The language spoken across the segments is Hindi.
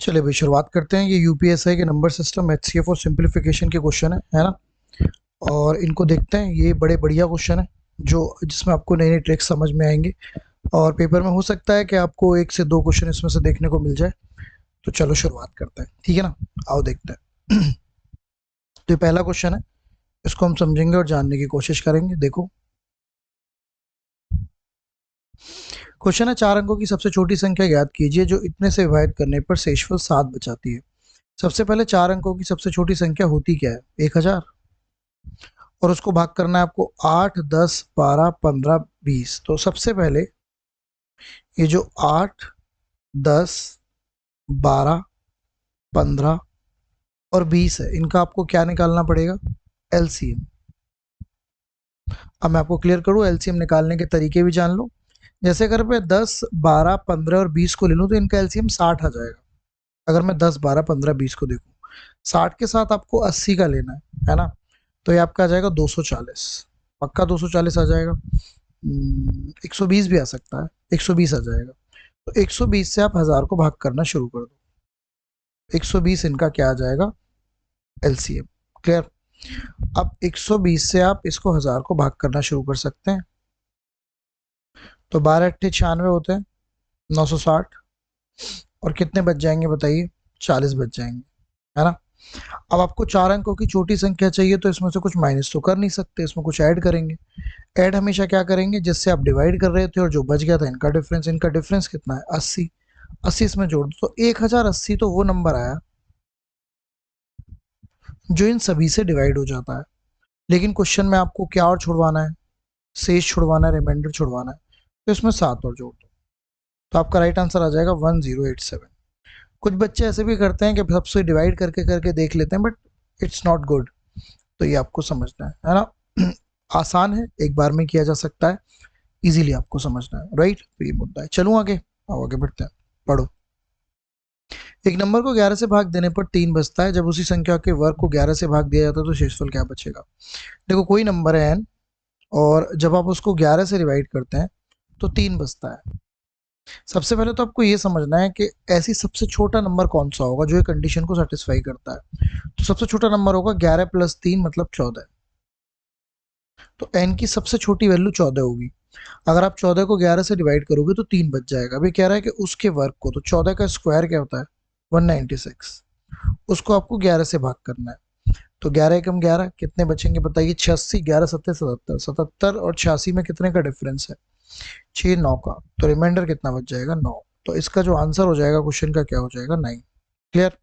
चलिए भाई शुरुआत करते हैं। ये यूपीएसआई के नंबर सिस्टम एचसीएफ और सिंप्लीफिकेशन के क्वेश्चन है ना। और इनको देखते हैं, ये बड़े बढ़िया क्वेश्चन है जो जिसमें आपको नई नई ट्रिक्स समझ में आएंगे। और पेपर में हो सकता है कि आपको एक से दो क्वेश्चन इसमें से देखने को मिल जाए। तो चलो शुरुआत करते हैं, ठीक है ना। आओ देखते हैं। तो ये पहला क्वेश्चन है, इसको हम समझेंगे और जानने की कोशिश करेंगे। देखो क्वेश्चन है, 4 अंकों की सबसे छोटी संख्या ज्ञात कीजिए जो इतने से विभाजित करने पर शेषफल 7 बचाती है। सबसे पहले 4 अंकों की सबसे छोटी संख्या होती क्या है? 1000। और उसको भाग करना है आपको 8, 10, 12, 15, 20। तो सबसे पहले ये जो 8, 10, 12, 15 और 20 है, इनका आपको क्या निकालना पड़ेगा? एलसीएम। अब मैं आपको क्लियर करूँ, एलसीएम निकालने के तरीके भी जान लो। जैसे अगर मैं 10, 12, 15 और 20 को ले लूँ तो इनका एलसीएम 60 आ जाएगा। अगर मैं 10, 12, 15, 20 को देखूँ, 60 के साथ आपको 80 का लेना है ना। तो ये आपका आ जाएगा 240। पक्का 240 आ जाएगा। 120 भी आ सकता है, 120 आ जाएगा। तो 120 से आप 1000 को भाग करना शुरू कर दो। 120 इनका क्या आ जाएगा? एलसीएम। क्लियर। अब 120 से आप इसको 1000 को भाग करना शुरू कर सकते हैं। तो 12 अट्ठे 96 होते हैं, 960। और कितने बच जाएंगे बताइए? 40 बच जाएंगे, है ना। अब आपको 4 अंकों की छोटी संख्या चाहिए, तो इसमें से कुछ माइनस तो कर नहीं सकते, इसमें कुछ ऐड करेंगे। ऐड हमेशा क्या करेंगे? जिससे आप डिवाइड कर रहे थे और जो बच गया था इनका डिफरेंस कितना है? 80। 80 इसमें जोड़ दो तो 1080 तो वो नंबर आया जो इन सभी से डिवाइड हो जाता है। लेकिन क्वेश्चन में आपको क्या और छुड़वाना है? शेष छुड़वाना है, रिमाइंडर छुड़वाना है। तो इसमें 7 और जोड़ दो तो आपका राइट आंसर आ जाएगा 1087। कुछ बच्चे ऐसे भी करते हैं कि सबसे डिवाइड करके करके देख लेते हैं, बट इट्स नॉट गुड। तो ये आपको समझना है ना। आसान है, एक बार में किया जा सकता है, इजीली आपको समझना है, राइट। तो ये मुद्दा है। चलूँ आगे, आओ आगे बढ़ते हैं। पढ़ो। एक नंबर को 11 से भाग देने पर 3 बचता है, जब उसी संख्या के वर्ग को 11 से भाग दिया जाता है तो शेषफल क्या बचेगा? देखो कोई नंबर है n, और जब आप उसको 11 से डिवाइड करते हैं तो 3 बचता है। सबसे पहले तो आपको ये समझना है कि ऐसी सबसे छोटा नंबर कौन सा होगा जो ये कंडीशन को सेटिस्फाई करता है। तो सबसे छोटा नंबर होगा 11 + 3 मतलब 14। तो n की सबसे छोटी वैल्यू 14 होगी। अगर आप 14 को 11 से डिवाइड करोगे तो 3 बच जाएगा। अभी कह रहा है कि उसके वर्ग को, तो 14 का स्क्वायर क्या होता है? 196। उसको आपको 11 से भाग करना है। तो 11 एकम 11, कितने बचेंगे बताइए? 86। 11 सत्ते 77, 77 और 86 में कितने का डिफरेंस है? 6, 9 का। तो रिमाइंडर कितना बच जाएगा? 9। तो इसका जो आंसर हो जाएगा क्वेश्चन का क्या हो जाएगा? 9। क्लियर।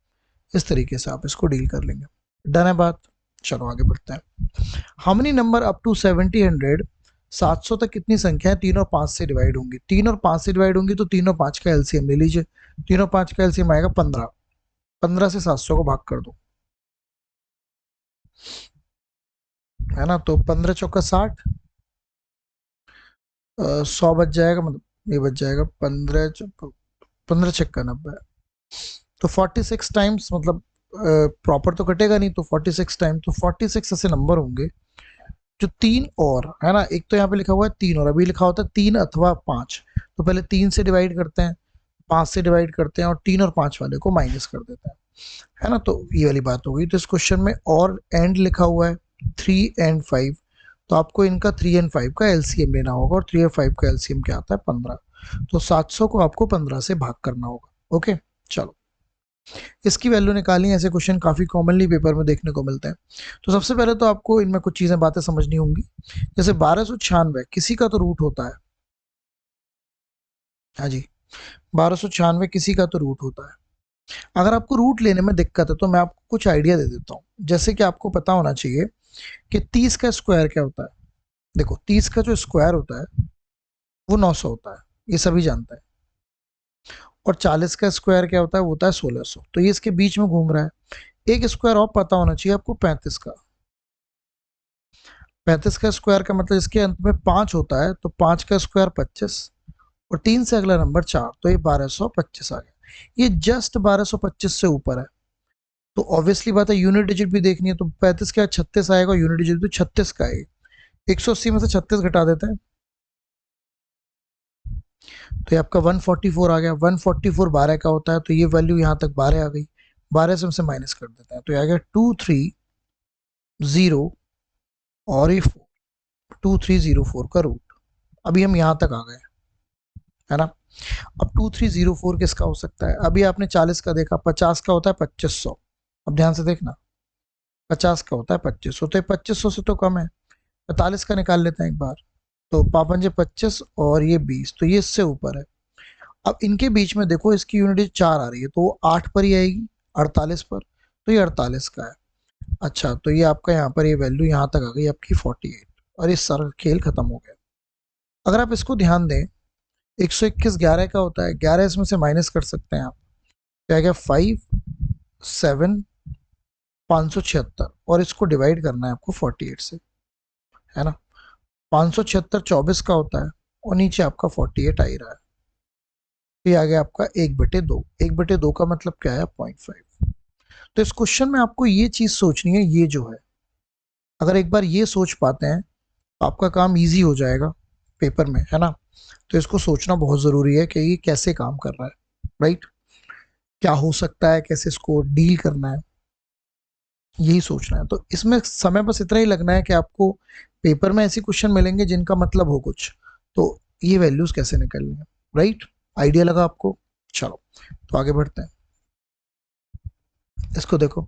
इस तरीके से आप इसको डील कर लेंगे। डन है बात। चलो आगे बढ़ते हैं। How many number up to 70, 100, 700 तक कितनी संख्याएं 3 और 5 से डिवाइड होंगी? 3 और 5 से डिवाइड होंगी तो 3 और 5 का एलसीएम ले लीजिए। 3 और 5 का एलसीएम आएगा 15। 15 से 700 को भाग कर दो, है ना। तो 15 चौका 60, 100 बच जाएगा, मतलब ये बच जाएगा 15 छक्का 90। तो 46 टाइम्स, मतलब प्रॉपर तो कटेगा नहीं, तो 46 टाइम, तो 46 ऐसे नंबर होंगे जो 3 और, है ना। एक तो यहाँ पे लिखा हुआ है 3 और, अभी लिखा होता है 3 अथवा 5। तो पहले 3 से डिवाइड करते हैं, 5 से डिवाइड करते हैं और 3 और 5 वाले को माइनस कर देते हैं, है ना। तो ये वाली बात हो गई। तो इस क्वेश्चन में और एंड लिखा हुआ है 3 एंड 5। तो आपको इनका 3 एंड 5 का एलसीएम लेना होगा, और 3 और 5 का एलसीएम क्या आता है? 15। तो 700 को आपको 15 से भाग करना होगा। ओके, चलो इसकी वैल्यू निकालनी। ऐसे क्वेश्चन काफ़ी कॉमनली पेपर में देखने को मिलते हैं। तो सबसे पहले तो आपको इनमें कुछ चीज़ें बातें समझनी होंगी। जैसे 1296 किसी का तो रूट होता है। हाँ जी, 1296 किसी का तो रूट होता है। अगर आपको रूट लेने में दिक्कत है तो मैं आपको कुछ आइडिया दे देता हूँ। जैसे कि आपको पता होना चाहिए कि 30 का स्क्वायर क्या होता है। देखो 30 का जो स्क्वायर होता है वो 900 होता है, ये सभी जानते हैं। और 40 का स्क्वायर क्या होता है? वो होता है 1600। तो ये इसके बीच में घूम रहा है। एक स्क्वायर और पता होना चाहिए आपको, 35 का। 35 का स्क्वायर का मतलब इसके अंत में 5 होता है, तो 5 का स्क्वायर 25, और 3 से अगला नंबर 4, तो ये 1225 आ गया। ये जस्ट 1225 से ऊपर है। तो ऑब्वियसली बात है, यूनिट डिजिट भी देखनी है। तो 35 क्या 36 आएगा, यूनिट डिजिट तो 36 का आएगा। 180 में से 36 घटा देते हैं तो ये आपका 144 आ गया। 144 12 का होता है, तो ये वैल्यू यहाँ तक 12 आ गई। 12 से हमसे माइनस कर देते हैं, तो ये आ गया 230 और ये 2304 का रूट। अभी हम यहाँ तक आ गए, है ना। अब 2304 किसका हो सकता है? अभी आपने 40 का देखा, 50 का होता है 2500। अब ध्यान से देखना, 50 का होता है 2500, तो 2500 से तो कम है। 45 का निकाल लेते हैं एक बार, तो पापन जी 25 और ये 20, तो ये इससे ऊपर है। अब इनके बीच में देखो, इसकी यूनिट 4 आ रही है, तो वो 8 पर ही आएगी, 48 पर, तो ये 48 का है। अच्छा, तो ये आपका यहाँ पर ये वैल्यू यहाँ तक आ गई आपकी 48, और ये सारा खेल खत्म हो गया। अगर आप इसको ध्यान दें, 121 11 का होता है, 11 इसमें से माइनस कर सकते हैं आप, क्या गया 5 7 576, और इसको डिवाइड करना है आपको 48 से, है ना। 576 24 का होता है, और नीचे आपका 48 आ ही रहा है। ये आ गया आपका 1/2। 1/2 का मतलब क्या है? 0.5। तो इस क्वेश्चन में आपको ये चीज सोचनी है, ये जो है, अगर एक बार ये सोच पाते हैं तो आपका काम इजी हो जाएगा पेपर में, है ना। तो इसको सोचना बहुत जरूरी है कि ये कैसे काम कर रहा है, राइट, क्या हो सकता है, कैसे इसको डील करना है, यही सोचना है। तो इसमें समय बस इतना ही लगना है कि आपको पेपर में ऐसे क्वेश्चन मिलेंगे जिनका मतलब हो कुछ, तो ये वैल्यूज कैसे निकलनी है, राइट। आइडिया लगा आपको? चलो, तो आगे बढ़ते हैं। इसको देखो,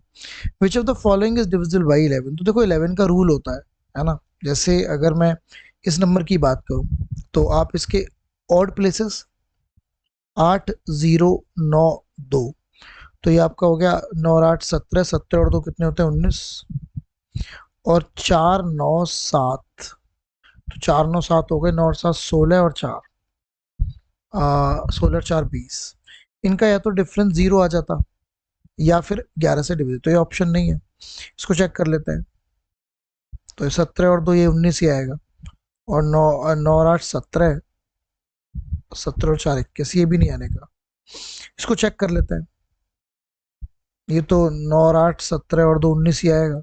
which of the following is divisible by 11। तो देखो 11 का रूल होता है ना। जैसे अगर मैं इस नंबर की बात करूं, तो आप इसके ऑड प्लेसेस 8092, तो ये आपका हो गया 9 और 8 17, 17 और 2 कितने होते हैं? 19, और 4 9 7, तो 4 9 7 हो गए, 9 और 7 16, और 4 16 और 4 20। इनका या तो डिफरेंस जीरो आ जाता, या फिर 11 से डिविजिबल, तो ये ऑप्शन नहीं है। इसको चेक कर लेते हैं, तो 17 और 2 ये 19 ही आएगा, और 9 और 8 17, 17 और 4 21, ये भी नहीं आने का। इसको चेक कर लेते हैं, ये तो 9 और 8 17 और 2 19 ही आएगा।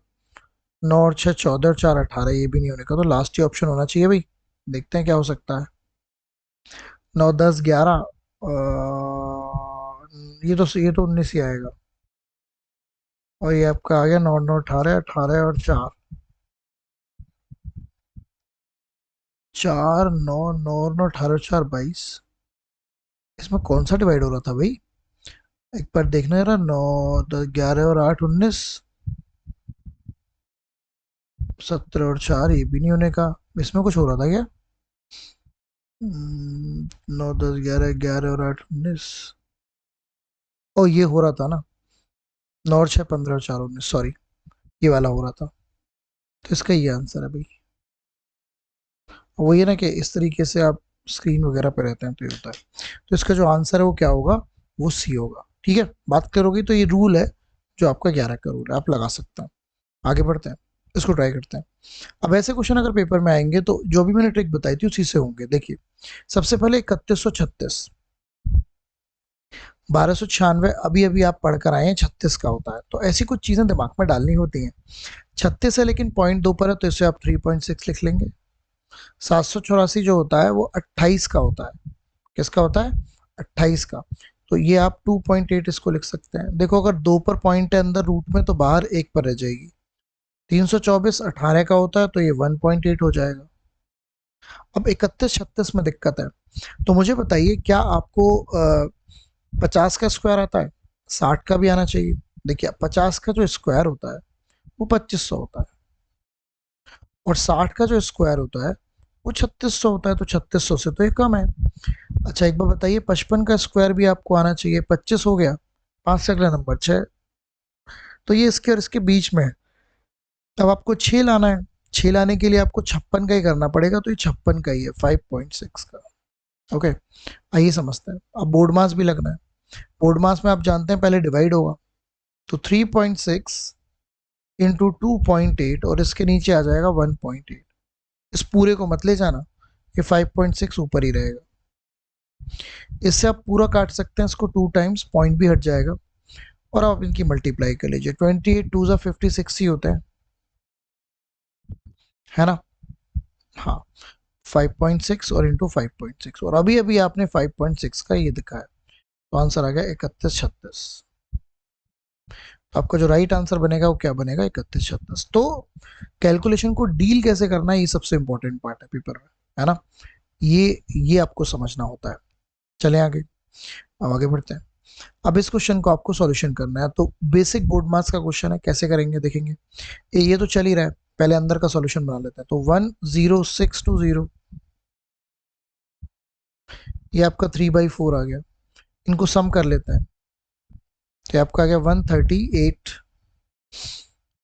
9 और 6 14 और 4 18, ये भी नहीं होने का, तो लास्ट ही ऑप्शन होना चाहिए भाई। देखते हैं क्या हो सकता है। 9 10 11, ये तो 19 ही आएगा, और ये आपका आ गया 9 9 18, 18 और 4, 4 9 9 और 9 18 और 4 22। इसमें कौन सा डिवाइड हो रहा था भाई? एक बार देखना जरा, 9 10 11 और 8 19, 17 और 4, ये भी नहीं होने का। इसमें कुछ हो रहा था क्या? 9 10 11, 11 और 8 19, ओ ये हो रहा था ना, 9 और 6 15 और 4 19, सॉरी, ये वाला हो रहा था। तो इसका ये आंसर है भाई। वो ये ना कि इस तरीके से आप स्क्रीन वगैरह पे रहते हैं तो ये होता है। तो इसका जो आंसर है वो क्या होगा? वो सी होगा। ठीक है, बात करोगी तो ये रूल है जो आपका 11 का रूल है, आप लगा सकते हैं। आगे बढ़ते हैं, इसको ट्राई करते हैं। अब ऐसे क्वेश्चन अगर पेपर में आएंगे तो जो भी मैंने ट्रिक बताई थी उसी से होंगे। देखिए, सबसे पहले 3136, 1296 अभी अभी आप पढ़कर आए हैं 36 का होता है, तो ऐसी कुछ चीजें दिमाग में डालनी होती हैं। 36 है लेकिन पॉइंट 2 पर है, तो इसे आप 3.6 लिख लेंगे। 784 जो होता है वो 28 का होता है। किसका होता है? 28 का। तो ये आप 2.8 इसको लिख सकते हैं। देखो, अगर 2 पर पॉइंट है अंदर रूट में, तो बाहर 1 पर रह जाएगी। 324 18 का होता है, तो ये 1.8 हो जाएगा। अब 31 36 में दिक्कत है, तो मुझे बताइए, क्या आपको 50 का स्क्वायर आता है? 60 का भी आना चाहिए। देखिए, 50 का जो स्क्वायर होता है वो 2500 होता है, और 60 का जो स्क्वायर होता है वो 3600 होता है, तो 3600 से तो ये कम है। अच्छा, एक बार बताइए, 55 का स्क्वायर भी आपको आना चाहिए, 25 हो गया, 5 से अगला नंबर 6, तो ये इसके और इसके बीच में है। अब आपको 6 लाना है, 6 लाने के लिए आपको 56 का ही करना पड़ेगा, तो ये 56 का ही है, 5.6 का। ओके, आइए समझते हैं। अब बोर्ड मास भी लगना है। बोर्ड मास में आप जानते हैं पहले डिवाइड होगा, तो 3.6 इंटू 2.8, और इसके नीचे आ जाएगा 1.8। इस पूरे को मत ले जाना, ये 5.6 ऊपर ही रहेगा। इससे आप पूरा काट सकते हैं इसको 2 टाइम्स, पॉइंट भी हट जाएगा, और आप इनकी मल्टीप्लाई कर लीजिए। 28 2 56 ही होते हैं, है ना। हाँ, 5.6 और इंटू 5.6, और अभी अभी आपने 5.6 का ये दिखाया, तो आंसर आ गया 3136। तो आपका जो राइट आंसर बनेगा वो क्या बनेगा, 3136। तो कैलकुलेशन को डील कैसे करना है, ये सबसे इंपॉर्टेंट पार्ट है पेपर में, है ना। ये आपको समझना होता है। चले आगे, अब आगे बढ़ते हैं। अब इस क्वेश्चन को आपको सॉल्यूशन करना है, तो बेसिक बोर्ड मार्क्स का क्वेश्चन है, कैसे करेंगे देखेंगे। ये तो चल ही रहा है, पहले अंदर का सॉल्यूशन बना लेते हैं। तो 10620, ये आपका 3/4 आ गया, इनको सम कर लेते हैं, तो आपका आ गया 138,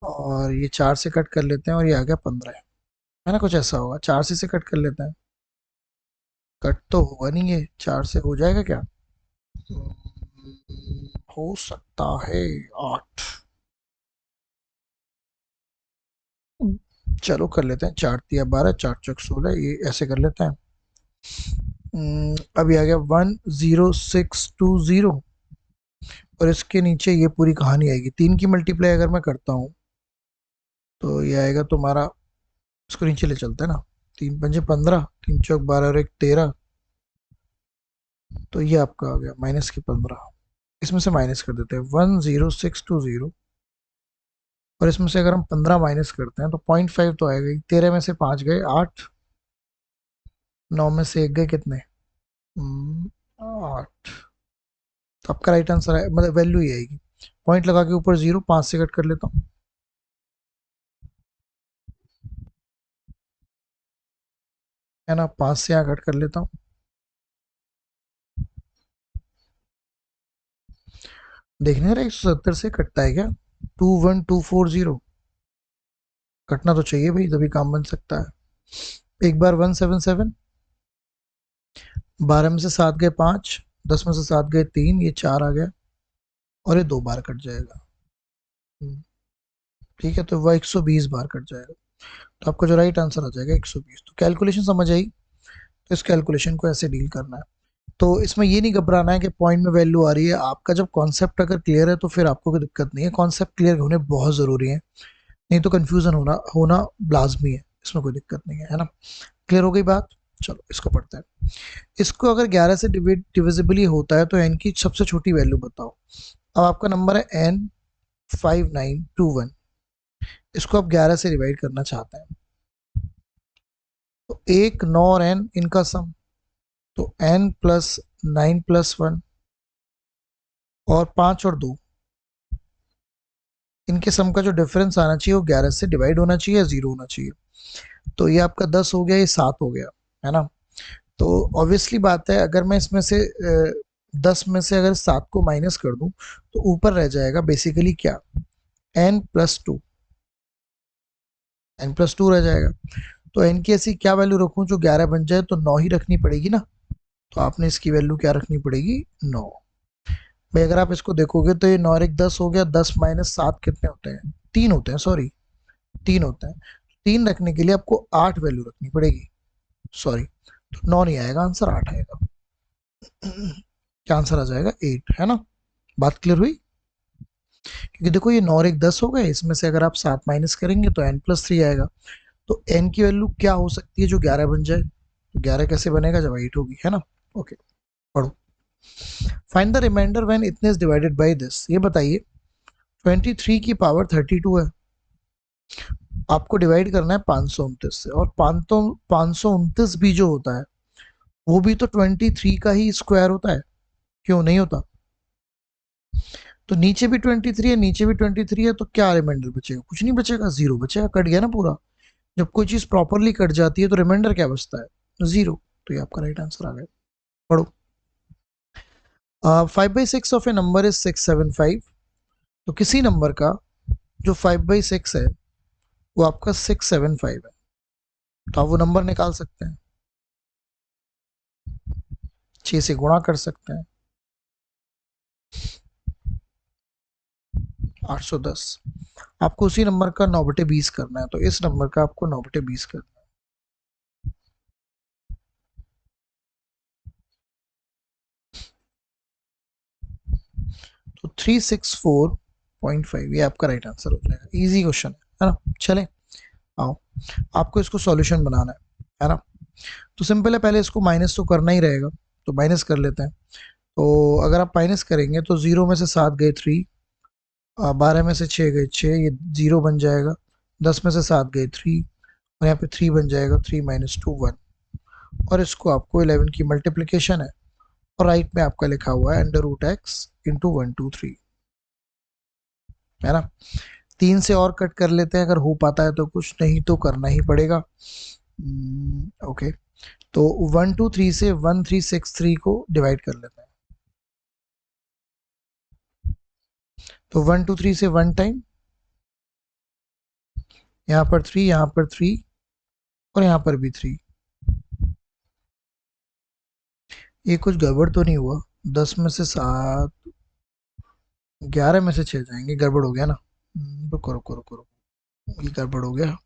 और ये 4 से कट कर लेते हैं, और ये आ गया 15, है ना, कुछ ऐसा होगा। 4 से कट कर लेते हैं, कट तो होगा नहीं, ये 4 से हो जाएगा क्या, हो सकता है 8, चलो कर लेते हैं। 4 तिया 12, 4 चौक 16, ये ऐसे कर लेते हैं। अभी आ गया 10620, और इसके नीचे ये पूरी कहानी आएगी। 3 की मल्टीप्लाई अगर मैं करता हूँ तो ये आएगा तुम्हारा, इसको नीचे ले चलते हैं ना, 3 पंजे 15, 3 चौक 12 और 1 13, तो ये आपका आ गया माइनस की 15। इसमें से माइनस कर देते हैं 10620, और इसमें से अगर हम 15 माइनस करते हैं तो 0.5 तो आएगा ही। 13 में से 5 गए 8, 9 में से 1 गए कितने, 8। तो आपका राइट आंसर है, मतलब वैल्यू ही आएगी। पॉइंट लगा के ऊपर 0, 5 से कट कर लेता हूँ, है ना, 5 से यहाँ कट कर लेता हूँ। देखने रहे 170 से कटता है क्या, 21240, कटना तो चाहिए भाई, तभी काम बन सकता है। एक बार 177, 12 में से 7 गए 5, 10 में से 7 गए 3, ये 4 आ गया, और ये 2 बार कट जाएगा। ठीक है, तो वह 120 बार कट जाएगा, तो आपका जो राइट आंसर आ जाएगा 120। तो कैलकुलेशन समझ आई, तो इस कैलकुलेशन को ऐसे डील करना है। तो इसमें ये नहीं घबराना है कि पॉइंट में वैल्यू आ रही है, आपका जब कॉन्सेप्ट अगर क्लियर है तो फिर आपको कोई दिक्कत नहीं है। कॉन्सेप्ट क्लियर होने बहुत ज़रूरी है, नहीं तो कन्फ्यूज़न होना होना लाजमी है, इसमें कोई दिक्कत नहीं है, है ना। क्लियर हो गई बात। चलो इसको पढ़ते हैं। इसको अगर 11 से डिविजिबल होता है तो एन की सबसे छोटी वैल्यू बताओ। अब आपका नंबर है एन 5921, इसको आप 11 से डिवाइड करना चाहते हैं, तो 1 9 और एन इनका सम, तो एन प्लस 9 प्लस 1 और 5 और 2, इनके सम का जो डिफरेंस आना चाहिए वो 11 से डिवाइड होना चाहिए या 0 होना चाहिए। तो ये आपका 10 हो गया, ये 7 हो गया, है ना। तो ऑब्वियसली बात है, अगर मैं इसमें से 10 में से अगर 7 को माइनस कर दूं तो ऊपर रह जाएगा बेसिकली क्या, n+2, n+2 रह जाएगा। तो n की ऐसी क्या वैल्यू रखूं जो 11 बन जाए, तो 9 ही रखनी पड़ेगी ना। तो आपने इसकी वैल्यू क्या रखनी पड़ेगी, 9। भाई अगर आप इसको देखोगे तो ये 9 और 1 10 हो गया, 10 माइनस 7 कितने होते हैं, 3 होते हैं, सॉरी 3 होते हैं। 3 रखने के लिए आपको 8 वैल्यू रखनी पड़ेगी, सॉरी, तो 9 नहीं आएगा, आंसर 8 आएगा। क्या आंसर आ जाएगा, 8, है ना। बात क्लियर हुई। क्योंकि देखो ये 9 और 1 10 हो गए, इसमें से अगर आप 7 माइनस करेंगे तो n+3 आएगा। तो n की वैल्यू क्या हो सकती है जो 11 बन जाए, तो 11 कैसे बनेगा जब 8 होगी, है ना। ओके, पढ़ो। फाइंड द रिमाइंडर व्हेन इतने इज डिवाइडेड बाय दिस। ये बताइए 23 की पावर 32 है, आपको डिवाइड करना है 529 से, और 529 भी जो होता है वो भी तो 23 का ही स्क्वायर होता है, क्यों नहीं होता। तो नीचे भी 23 है, नीचे भी 23 है, तो क्या रिमाइंडर बचेगा, कुछ नहीं बचेगा, 0 बचेगा, कट गया ना पूरा। जब कोई चीज प्रॉपरली कट जाती है तो रिमाइंडर क्या बचता है, 0। तो ये आपका राइट आंसर आ गया। पढ़ो। 5/6 ऑफ ए नंबर इज 675, तो किसी नंबर का जो 5/6 है वो आपका 675 है, तो आप वो नंबर निकाल सकते हैं, 6 से गुणा कर सकते हैं, 810। आपको उसी नंबर का 9/20 करना है, तो इस नंबर का आपको 9/20 करना है। तो 364.5 ये आपका राइट आंसर हो जाएगा। इजी क्वेश्चन है ना। चले आओ, आपको इसको सॉल्यूशन बनाना है ना। तो सिंपल है, पहले इसको माइनस तो करना ही रहेगा, तो माइनस कर लेते हैं। तो अगर आप माइनस करेंगे तो 0 में से 7 गए 3, 12 में से 6 गए 6, ये 0 बन जाएगा। 10 में से 7 गए 3, और यहाँ पे 3 बन जाएगा, 3 माइनस 2 1। और इसको आपको 11 की मल्टीप्लीकेशन है, और राइट में आपका लिखा हुआ है अंडर रूट एक्स इंटू 1 2 3, है ना। 3 से और कट कर लेते हैं, अगर हो पाता है तो, कुछ नहीं तो करना ही पड़ेगा। ओके, तो 1 2 3 से 1 3 6 3 को डिवाइड कर लेते हैं। तो 1 2 3 से 1 टाइम, यहाँ पर 3, यहाँ पर 3, और यहाँ पर भी 3। ये कुछ गड़बड़ तो नहीं हुआ? 10 में से 7, 11 में से 6 जाएंगे, गड़बड़ हो गया ना। रुको रुको रुको रुको, ये गड़बड़ हो गया,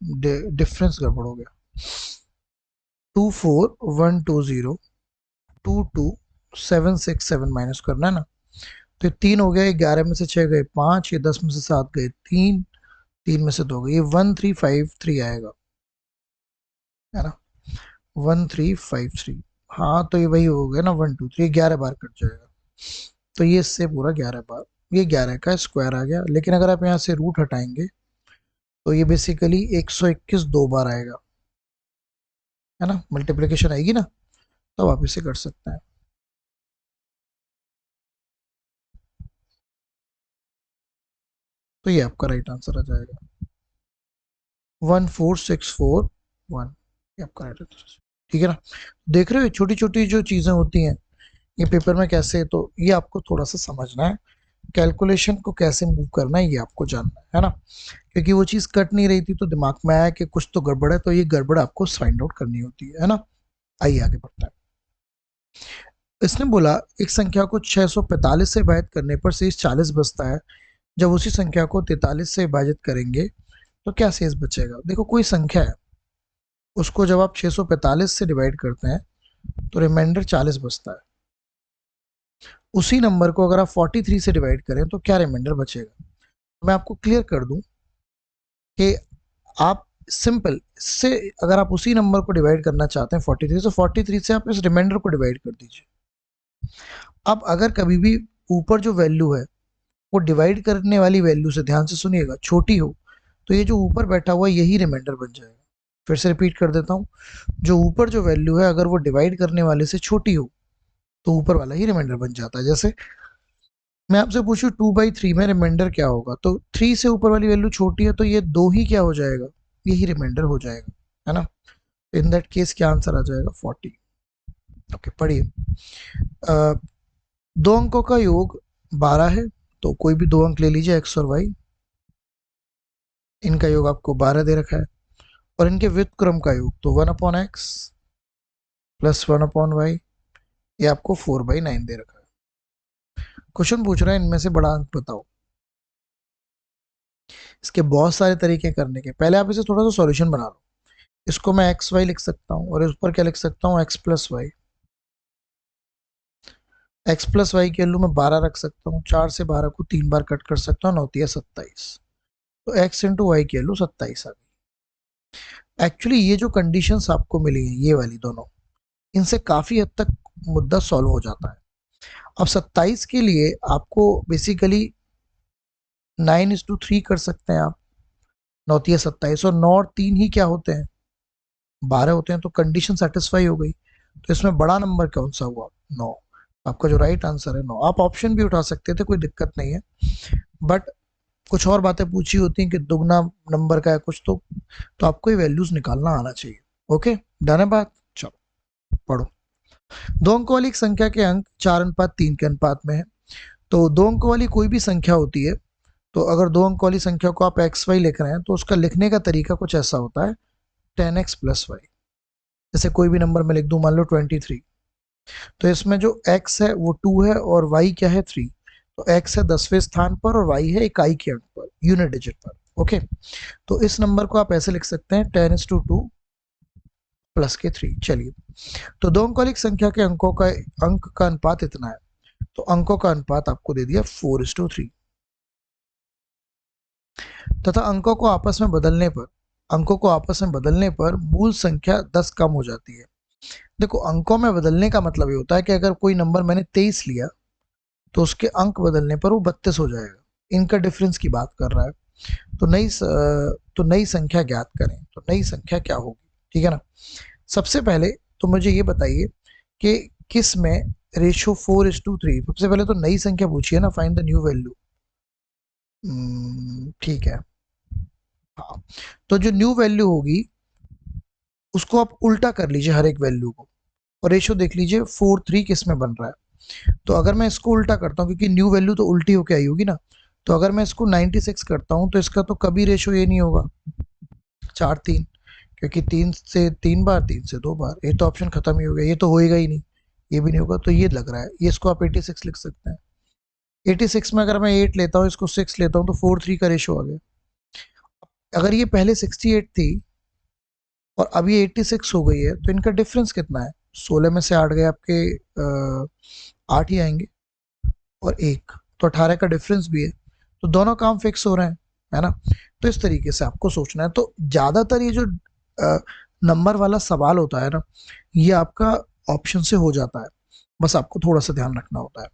डिफरेंस गड़बड़ हो गया। 2 4 1 2 0 2 2 7 6 7 माइनस करना है ना। तो ये 3 हो गया, 11 में से 6 गए 5, ये 10 में से 7 गए 3, 3 में से 2 गए, ये 1 3 5 3 आएगा, है ना। 1 3 5 3, हाँ तो ये वही हो गया ना, 1 2 3, 11 बार कट जाएगा। तो ये इससे पूरा 11 बार, ये 11 का स्क्वायर आ गया। लेकिन अगर आप यहाँ से रूट हटाएंगे तो ये बेसिकली 121 दो बार आएगा, है ना। मल्टीप्लिकेशन आएगी ना, तब आप इसे कर सकते हैं। तो ये आपका राइट आंसर आ जाएगा 14641, ये आपका राइट आंसर। ठीक है ना। देख रहे हो छोटी छोटी जो चीजें होती हैं ये पेपर में कैसे, तो ये आपको थोड़ा सा समझना है, कैलकुलेशन को कैसे मूव करना है ये आपको जानना है ना। क्योंकि वो चीज़ कट नहीं रही थी तो दिमाग में आया कि कुछ तो गड़बड़ है, तो ये गड़बड़ आपको फाइंड आउट करनी होती है ना। आइए आगे बढ़ते हैं। इसने बोला एक संख्या को 645 से विभाजित करने पर शेष 40 बचता है, जब उसी संख्या को 43 से विभाजित करेंगे तो क्या शेष बचेगा। देखो कोई संख्या है, उसको जब आप 645 से डिवाइड करते हैं तो रिमाइंडर 40 बचता है। उसी नंबर को अगर आप 43 से डिवाइड करें तो क्या रिमाइंडर बचेगा। मैं आपको क्लियर कर दूं कि आप सिंपल से, अगर आप उसी नंबर को डिवाइड करना चाहते हैं 43, तो 43 से आप इस रिमाइंडर को डिवाइड कर दीजिए। अब अगर कभी भी ऊपर जो वैल्यू है वो डिवाइड करने वाली वैल्यू से, ध्यान से सुनिएगा, छोटी हो तो ये जो ऊपर बैठा हुआ है यही रिमाइंडर बन जाएगा। फिर से रिपीट कर देता हूँ, जो ऊपर जो वैल्यू है अगर वो डिवाइड करने वाले से छोटी हो तो ऊपर वाला ही रिमाइंडर बन जाता है। जैसे मैं आपसे पूछूं 2/3 में रिमाइंडर क्या होगा, तो 3 से ऊपर वाली वैल्यू छोटी है तो ये 2 ही क्या हो जाएगा, यही रिमाइंडर हो जाएगा, है ना। इन दैट केस क्या आंसर आ जाएगा 40। ओके पढ़िए। दो अंकों का योग 12 है, तो कोई भी दो अंक ले लीजिए एक्स और वाई, इनका योग आपको 12 दे रखा है, और इनके व्युत्क्रम का योग तो 1/x प्लस 1/y, ये आपको 4/9 दे रखा है। क्वेश्चन पूछ रहा है इनमें से बड़ा अंक बताओ। इसके बहुत सारे तरीके करने के, पहले आप इसे थोड़ा सा सॉल्यूशन बना लो। इसको मैं एक्स वाई लिख सकता हूँ, और इस ऊपर क्या लिख सकता हूँ, X plus Y. X plus Y की वैल्यू में 12 रख सकता हूँ, 4 से 12 को 3 बार कट कर सकता हूँ, 9 27। तो एक्स इंटू वाई की वैल्यू 27 आ गई। एक्चुअली ये जो कंडीशंस आपको मिली हैं ये वाली दोनों, इनसे काफी हद तक मुद्दा सॉल्व हो जाता है। अब 27 के लिए आपको बेसिकली 9:3 कर सकते हैं आप, 9 27, और 9 और 3 ही क्या होते हैं, 12 होते हैं, तो कंडीशन सेटिस्फाई हो गई। तो इसमें बड़ा नंबर कौन सा हुआ, 9। आपका जो राइट आंसर है 9। आप ऑप्शन भी उठा सकते थे, कोई दिक्कत नहीं है, बट कुछ और बातें पूछी होती हैं कि दुगना नंबर का है कुछ, तो आपको ये वैल्यूज निकालना आना चाहिए। ओके डन है बात, चलो पढ़ो। दो अंकों वाली एक संख्या के अंक 4:3 के अनुपात में है। तो दो अंकों वाली कोई भी संख्या होती है, तो अगर दो अंक वाली संख्या को आप एक्स वाई लिख रहे हैं तो उसका लिखने का तरीका कुछ ऐसा होता है 10x प्लस वाई। जैसे कोई भी नंबर मैं लिख दूं, मान लो 23, तो इसमें जो x है वो 2 है और y क्या है 3। तो x है 10वें स्थान पर और y है इकाई के अंक पर, यूनिट डिजिट पर। ओके, तो इस नंबर को आप ऐसे लिख सकते हैं 10:2 प्लस के 3। चलिए, तो दो अंक वाली संख्या के अंक का अनुपात इतना है, तो अंकों का अनुपात आपको दे दिया 4:3। तथा अंकों को आपस में बदलने पर मूल संख्या 10 कम हो जाती है। देखो अंकों में बदलने का मतलब ये होता है कि अगर कोई नंबर मैंने 23 लिया तो उसके अंक बदलने पर वो 32 हो जाएगा, इनका डिफरेंस की बात कर रहा है। तो नई संख्या ज्ञात करें, तो नई संख्या क्या होगी, ठीक है ना। सबसे पहले तो मुझे ये बताइए कि किस में रेशो 4:3, सबसे पहले तो नई संख्या पूछिए ना, फाइंड द न्यू वैल्यू। ठीक है, हाँ। तो जो न्यू वैल्यू होगी उसको आप उल्टा कर लीजिए हर एक वैल्यू को, और रेशो देख लीजिए 4:3 किस में बन रहा है। तो अगर मैं इसको उल्टा करता हूँ, क्योंकि न्यू वैल्यू तो उल्टी होके आई होगी ना, तो अगर मैं इसको 96 करता हूँ तो इसका तो कभी रेशो ये नहीं होगा 4:3, क्योंकि 3 से 3 बार, 3 से 2 बार, ये तो ऑप्शन खत्म ही हो गया, ये तो होएगा ही नहीं, ये भी नहीं होगा। तो ये लग रहा है, ये इसको आप 86 लिख सकते हैं। 86 में अगर मैं 8 लेता हूँ, इसको 6 लेता हूँ, तो 4:3 का रेशो आ गया। अगर ये पहले 68 थी और अभी 86 हो गई है, तो इनका डिफरेंस कितना है? 16 में से 8 गए आपके, 8 ही आएंगे, और 1, तो 18 का डिफरेंस भी है। तो दोनों काम फिक्स हो रहे हैं, है ना। तो इस तरीके से आपको सोचना है। तो ज़्यादातर ये जो नंबर वाला सवाल होता है ना, ये आपका ऑप्शन से हो जाता है, बस आपको थोड़ा सा ध्यान रखना होता है।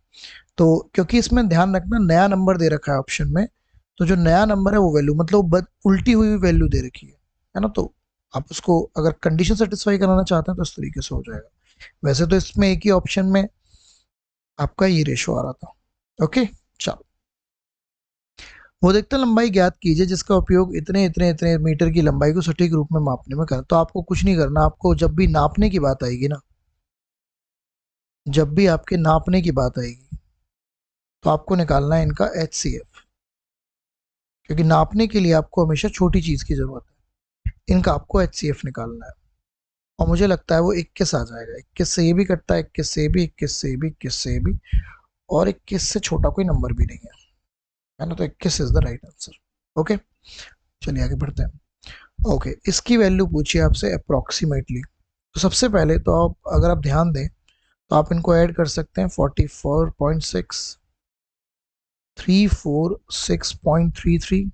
तो क्योंकि इसमें ध्यान रखना, नया नंबर दे रखा है ऑप्शन में, तो जो नया नंबर है वो वैल्यू मतलब उल्टी हुई वैल्यू दे रखी है ना। तो आप उसको अगर कंडीशन सेटिस्फाई कराना चाहते हैं तो इस तरीके से हो जाएगा। वैसे तो इसमें एक ही ऑप्शन में आपका ये रेशो आ रहा था। ओके, चलो। वो देखते लंबाई ज्ञात कीजिए जिसका उपयोग इतने इतने इतने मीटर की लंबाई को सटीक रूप में मापने में कर। तो आपको कुछ नहीं करना, आपको जब भी नापने की बात आएगी ना, जब भी आपके नापने की बात आएगी, तो आपको निकालना है इनका HCF, क्योंकि नापने के लिए आपको हमेशा छोटी चीज की जरूरत है। इनका आपको HCF निकालना है, और मुझे लगता है वो 21 आ जाएगा। 21 से ये भी कटता है, 21 से भी, 21 से भी, 21 से भी, और 21 से छोटा कोई नंबर भी नहीं है ना। तो 21 is the right answer. Okay, चलिए आगे बढ़ते हैं। ओके, इसकी वैल्यू पूछिए आपसे अप्रोक्सीमेटली। तो सबसे पहले तो आप, अगर आप ध्यान दें, तो आप इनको ऐड कर सकते हैं। 44.6, 346.33,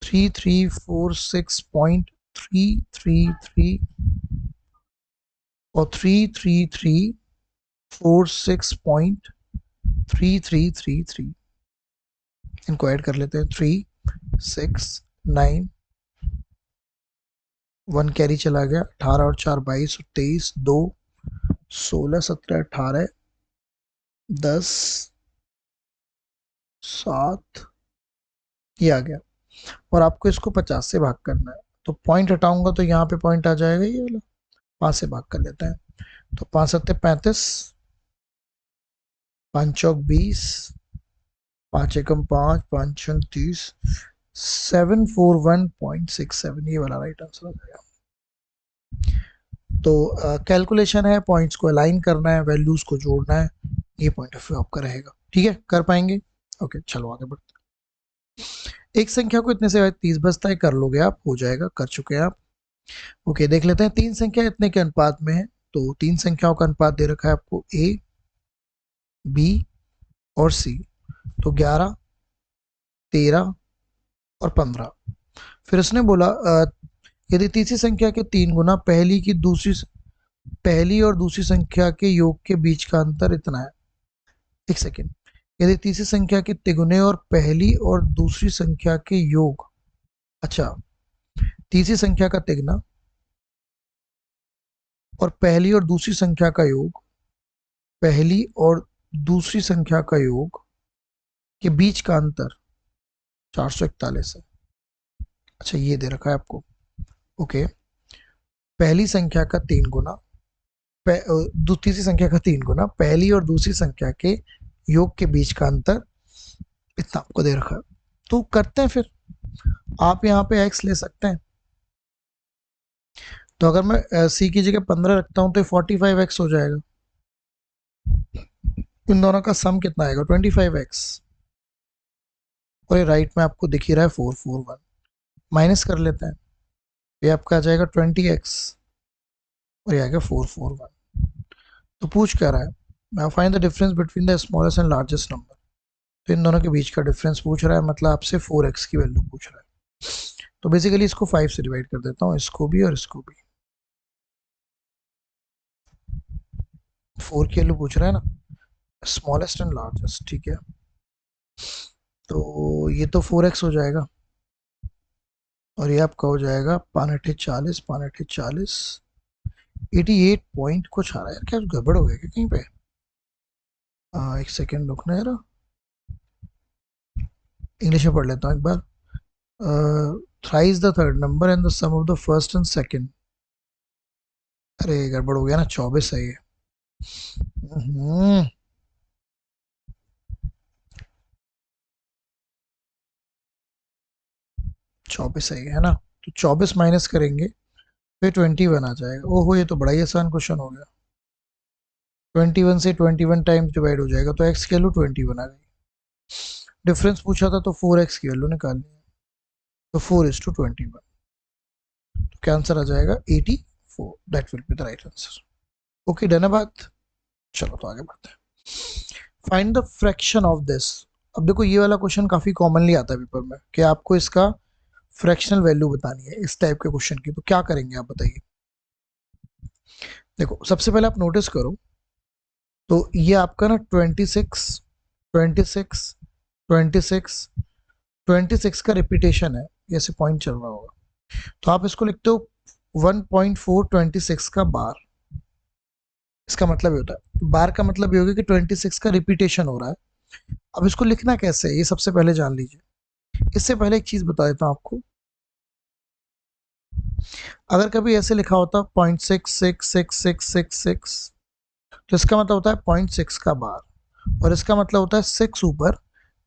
3346.333, और 33346.3333। इनको ऐड कर लेते हैं। 3, 6, 9, 1 कैरी चला गया, 18 और 4 22, 23, 2, 16, 17, 18, 10, 7, ये आ गया। और आपको इसको 50 से भाग करना है। तो पॉइंट हटाऊंगा तो यहाँ पे पॉइंट आ जाएगा ये वाला, 5 से भाग कर लेते हैं। तो 5 7 35, 5 चौक 20, 5 एकम 5, 5 छंग 30, 741.67, ये वाला राइट आंसर आ जाएगा। तो कैलकुलेशन है, पॉइंट्स को अलाइन करना है, वैल्यूज को जोड़ना है, ये पॉइंट ऑफ व्यू आपका रहेगा। ठीक है, कर पाएंगे? ओके, चलो आगे बढ़ते हैं। एक संख्या को इतने से 30 बचता है, कर लोगे आप, हो जाएगा, कर चुके हैं आप। ओके, देख लेते हैं। 3 संख्या इतने के अनुपात में है, तो 3 संख्याओं का अनुपात दे रखा है आपको A, B और C। तो 11, 13 और 15। फिर उसने बोला यदि तीसरी संख्या के 3 गुना पहली और दूसरी संख्या के योग के बीच का अंतर इतना है। एक सेकेंड, यदि तीसरी संख्या के तिगुने और पहली और दूसरी संख्या के योग, अच्छा, तीसरी संख्या का तिगना और पहली और दूसरी संख्या का योग, पहली और दूसरी संख्या का योग के बीच का अंतर 441 है। अच्छा, ये दे रखा है आपको। ओके, पहली संख्या का 3 गुना, तीसरी संख्या का 3 गुना पहली और दूसरी संख्या के योग के बीच का अंतर इतना आपको दे रखा है। तो करते हैं फिर, आप यहाँ पे x ले सकते हैं। तो अगर मैं c की जगह 15 रखता हूँ तो 45x हो जाएगा। इन दोनों का सम कितना आएगा? 25x। और ये राइट में आपको दिख ही रहा है 441, माइनस कर लेते हैं, ये आपका आ जाएगा 20x, और ये आएगा 441। तो पूछ क्या रहा है? Now find the difference between the smallest and largest number. तो इन दोनों के बीच का डिफरेंस पूछ रहा है, मतलब आपसे 4x की वैल्यू पूछ रहा है। तो बेसिकली इसको 5 से डिवाइड कर देता हूँ, इसको भी और इसको भी। 4 की वैल्यू पूछ रहा है ना, स्मॉलेस्ट एंड लार्जेस्ट, ठीक है। तो ये तो 4x हो जाएगा और ये आपका हो जाएगा 5 × 40 88 पॉइंट कुछ आ रहा है यार, क्या गड़बड़ हो गया क्या कहीं पे? एक सेकेंड रुकना यार, इंग्लिश में पढ़ लेता हूँ एक बार। Thrice the third number and the sum of the first and second. अरे गड़बड़ हो गया ना, 24 है ये। हम्म, 24 है ये, है ना। तो 24 माइनस करेंगे, फिर 21 आ जाएगा। ओहो, ये तो बड़ा ही आसान क्वेश्चन हो गया। 21 से 21 टाइम्स डिवाइड हो जाएगा, तो एक्स की वैल्यू 21 आ गई। डिफरेंस पूछा था तो 4x की वैल्यू निकालनी है, तो 4:21। तो क्या आंसर आ जाएगा? 84। That will be the right answer. Okay, done है बात। चलो तो आगे बढ़ते हैं। Find the fraction of this. अब देखो, ये वाला क्वेश्चन काफी कॉमनली आता है पेपर में कि आपको इसका फ्रैक्शनल वैल्यू बतानी है इस टाइप के क्वेश्चन की। तो क्या करेंगे आप बताइए। देखो, सबसे पहले आप नोटिस करो, तो ये आपका ना 26 26 26 26 का रिपीटेशन है, ऐसे पॉइंट चल रहा होगा। तो आप इसको लिखते हो 1.426 का बार। इसका मतलब ये होता है, बार का मतलब ये होगा कि 26 का रिपीटेशन हो रहा है। अब इसको लिखना कैसे है ये सबसे पहले जान लीजिए। इससे पहले एक चीज बता देता हूं आपको। अगर कभी ऐसे लिखा होता 0.666666, तो इसका मतलब होता है 0.6 का बार, और इसका मतलब होता है 6 ऊपर,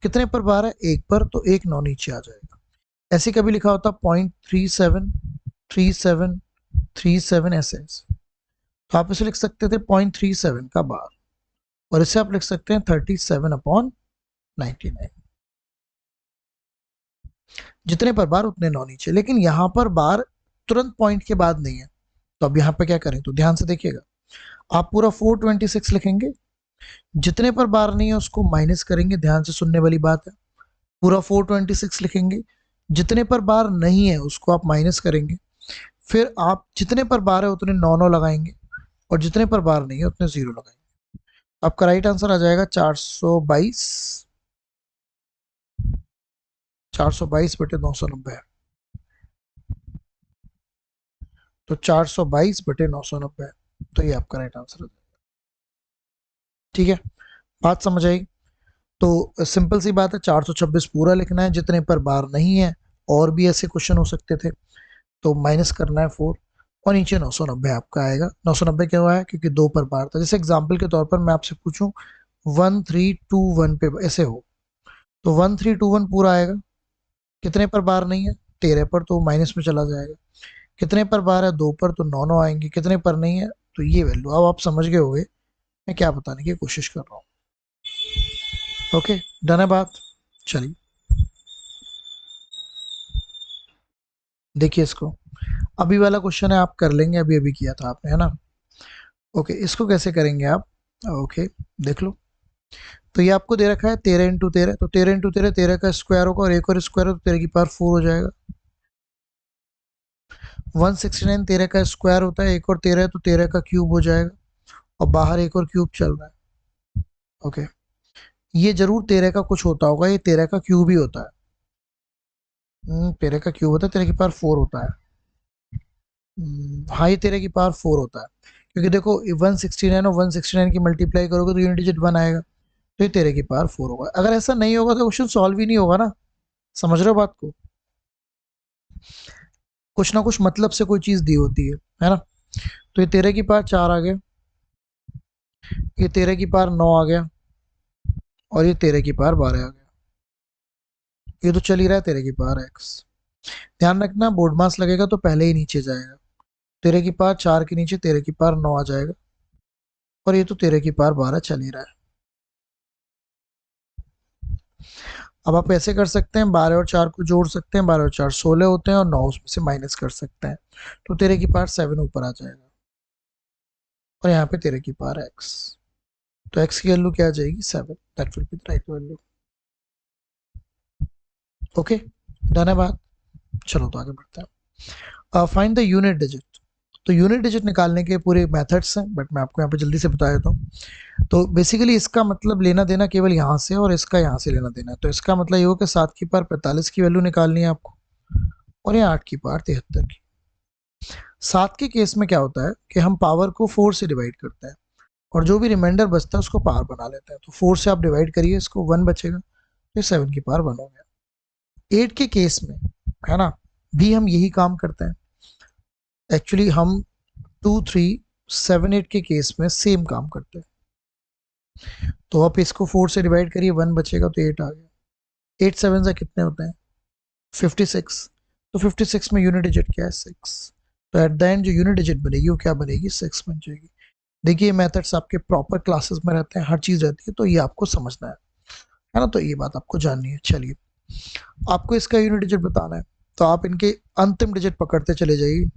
कितने पर बार है? एक पर, तो एक नौ नीचे आ जाएगा। ऐसे कभी लिखा होता 0.373737, ऐसे ऐसे। तो आप इसे लिख सकते थे 0.37 का बार, और इसे आप लिख सकते हैं 37/99। जितने पर बार उतने नौ नीचे, लेकिन यहां पर बार तुरंत पॉइंट के बाद नहीं है। तो अब यहाँ पे क्या करें, तो ध्यान से देखिएगा। आप पूरा 426 लिखेंगे, जितने पर बार नहीं है उसको माइनस करेंगे, ध्यान से सुनने वाली बात है। पूरा 426 लिखेंगे, जितने पर बार नहीं है उसको आप माइनस करेंगे, फिर आप जितने पर बार है उतने नौ नौ लगाएंगे, और जितने पर बार नहीं है उतने जीरो लगाएंगे। आपका राइट आंसर आ जाएगा 422। 422/990। तो 422/990, तो ये आपका राइट आंसर है। ठीक है, बात समझ आई। तो सिंपल सी बात है, 426 पूरा लिखना है, जितने पर बार नहीं है। और भी ऐसे क्वेश्चन हो सकते थे, तो माइनस करना है 4, और नीचे 990 आपका आएगा। 990 क्यों आया? क्योंकि दो पर बार था। जैसे एग्जाम्पल के तौर पर मैं आपसे पूछूं 1321 पे ऐसे हो, तो 1321 पूरा आएगा। कितने पर बार नहीं है? 13 पर, तो माइनस में चला जाएगा। कितने पर बार है? दो पर, तो नौ नौ आएंगे। कितने पर नहीं है? तो ये वैल्यू। अब आप समझ गए होंगे मैं क्या बताने की कोशिश कर रहा हूँ। ओके, डन है बात। चलिए देखिए इसको। अभी वाला क्वेश्चन है, आप कर लेंगे, अभी अभी किया था आपने, है ना। ओके, इसको कैसे करेंगे आप? ओके, देख लो। तो ये आपको दे रखा है 13 × 13, तो 13 × 13 13 का स्क्वायर होगा, और एक और स्क्वायर हो तो 13 की पावर 4 हो जाएगा। 169 13 का स्क्वायर होता है, एक और 13 है तो 13 का क्यूब हो जाएगा, और बाहर एक और क्यूब चल रहा है। ओके, ये जरूर 13 का कुछ होता होगा, ये 13 का क्यूब ही होता है। 13 का क्यूब होता है, 13 की पावर 4 होता है। हाँ, ये 13 की पावर 4 होता है, क्योंकि देखो 169 और 169 की मल्टीप्लाई करोगे तो यूनिट डिजिट 1 आएगा, तो ये 13 की पावर 4 होगा। अगर ऐसा नहीं होगा तो क्वेश्चन सॉल्व ही नहीं होगा ना। समझ रहे हो बात को? कुछ ना कुछ मतलब से कोई चीज दी होती है ना। तो ये 13 की पावर 4 आ गया, ये 13 की पावर 9 आ गया, और ये 13 की पावर 12 आ गया। ये तो चल ही रहा है 13 की पावर x। ध्यान रखना, बोर्ड मास लगेगा तो पहले ही नीचे जाएगा। 13 की पावर 4 के नीचे 13 की पावर 9 आ जाएगा, और ये तो 13 की पावर 12 चल ही रहा है। अब आप ऐसे कर सकते हैं, 12 और 4 को जोड़ सकते हैं, 12 और 4 16 होते हैं, और 9 उसमें से माइनस कर सकते हैं, तो 13 की पावर 7 ऊपर आ जाएगा, और यहाँ पे 13 की पावर x। तो x की वैल्यू क्या आ जाएगी? 7। That will be the right value. Okay, done है बात। चलो तो आगे बढ़ते हैं। Find the unit digit. तो यूनिट डिजिट निकालने के पूरे मेथड्स हैं, बट मैं आपको यहाँ पे जल्दी से बता देता हूँ। तो बेसिकली इसका मतलब लेना देना केवल यहाँ से और इसका यहाँ से लेना देना है। तो इसका मतलब ये हो कि 7 की पावर 45 की वैल्यू निकालनी है आपको, और यहाँ 8 की पावर 73 की। 7 के केस में क्या होता है कि हम पावर को 4 से डिवाइड करते हैं और जो भी रिमाइंडर बचता है उसको पावर बना लेते हैं। तो 4 से आप डिवाइड करिए, इसको 1 बचेगा, तो 7 की पावर 1 हो गया। 8 के केस में, है ना, भी हम यही काम करते हैं। एक्चुअली हम 2 3 7 8 के केस में सेम काम करते हैं। तो आप इसको 4 से डिवाइड करिए, 1 बचेगा, तो 8 आ गया। 8 7 से कितने होते हैं? 56। तो 56 में यूनिट डिजिट क्या है? 6। तो एट द एंड जो यूनिट डिजिट बनेगी वो क्या बनेगी? 6 बन जाएगी। देखिए ये मेथड्स आपके प्रॉपर क्लासेस में रहते हैं, हर चीज़ रहती है, तो ये आपको समझना है ना, तो ये बात आपको जाननी है। चलिए, आपको इसका यूनिट डिजिट बताना है, तो आप इनके अंतिम डिजिट पकड़ते चले जाइए।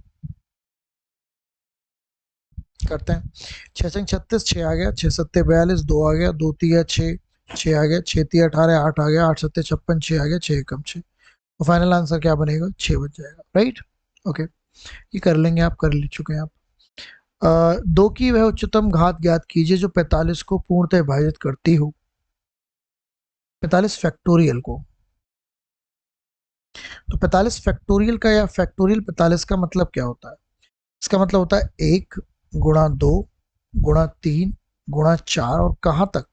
करते हैं। 6 संग 36, 6 आ गया, 6 सत्ते 42, 2 आ गया, 2 तिया 6, 6 आ गया, 6 तिया 18, 8 आ गया, 8 सत्ते 56, 6 आ गया, 6 कम 6। तो फाइनल आंसर क्या बनेगा? 6 बन जाएगा, राइट। ओके, ये कर लेंगे, आप कर ले चुके हैं आप। 2 की वह उच्चतम घात ज्ञात कीजिए जो 45 को पूर्णतः विभाजित करती हो। 45 फैक्टोरियल को, तो 45 फैक्टोरियल का या फैक्टोरियल 45 का मतलब क्या होता है? इसका मतलब होता है 1 गुणा 2 गुणा 3 गुणा 4 और कहाँ तक?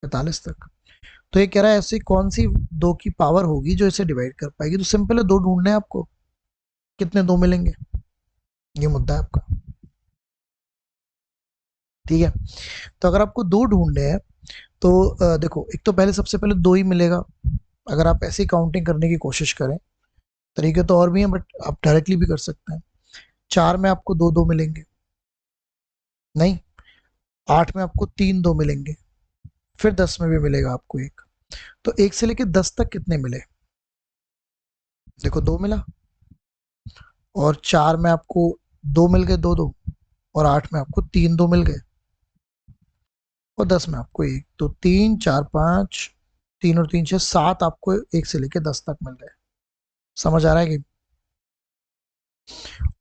45 तक। तो ये कह रहा है ऐसी कौन सी 2 की पावर होगी जो इसे डिवाइड कर पाएगी। तो सिंपल है, 2 ढूंढने हैं आपको, कितने 2 मिलेंगे, ये मुद्दा है आपका, ठीक है। तो अगर आपको 2 ढूंढने हैं तो देखो, एक तो पहले सबसे पहले 2 ही मिलेगा। अगर आप ऐसी काउंटिंग करने की कोशिश करें, तरीके तो और भी हैं, बट आप डायरेक्टली भी कर सकते हैं। 4 में आपको 2 2 मिलेंगे, नहीं, 8 में आपको 3 2 मिलेंगे, फिर 10 में भी मिलेगा आपको एक। तो 1 से लेके 10 तक कितने मिले? देखो 2 मिला, और 4 में आपको 2 मिल गए, 2 2, और 8 में आपको 3 2 मिल गए, और 10 में आपको एक। तो 3 4 5, 3 और 3 6 7 आपको 1 से लेके 10 तक मिल गए। समझ आ रहा है कि?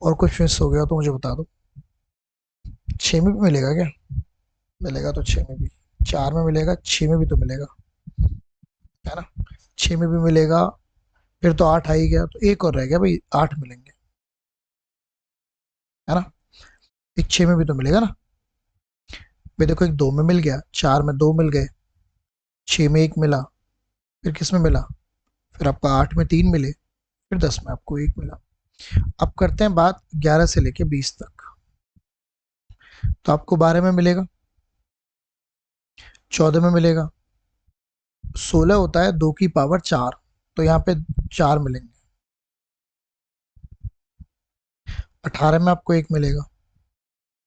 और कुछ मिस हो गया तो मुझे बता दो। 6 में भी मिलेगा क्या? मिलेगा, तो 6 में भी, 4 में मिलेगा, 6 में भी तो मिलेगा, है ना। 6 में भी मिलेगा, फिर तो 8 आ ही गया, तो एक और रह गया भाई, 8 मिलेंगे, है ना। एक 6 में भी तो मिलेगा ना भाई। देखो, एक 2 में मिल गया, 4 में 2 मिल गए, 6 में 1 मिला, फिर किस में मिला? फिर आपका 8 में 3 मिले, फिर 10 में आपको 1 मिला। अब करते हैं बात 11 से लेके 20 तक। तो आपको 12 में मिलेगा, 14 में मिलेगा, 16 होता है 2 की पावर 4, तो यहाँ पे 4 मिलेंगे, 18 में आपको 1 मिलेगा,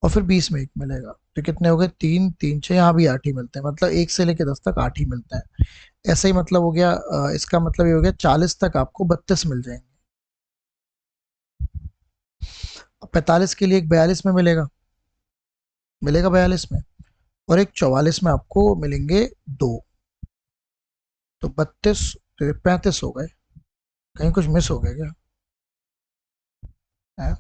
और फिर 20 में 1 मिलेगा। तो कितने हो गए? 3 3 6, यहाँ भी 8 ही मिलते हैं, मतलब 1 से लेके 10 तक 8 ही मिलते हैं। ऐसा ही मतलब हो गया, इसका मतलब ये हो गया 40 तक आपको 32 मिल जाएंगे। 45 के लिए एक 42 में मिलेगा, मिलेगा 42 में, और एक 44 में आपको मिलेंगे 2। तो 32, तो 35 हो गए। कहीं कुछ मिस हो गया क्या है?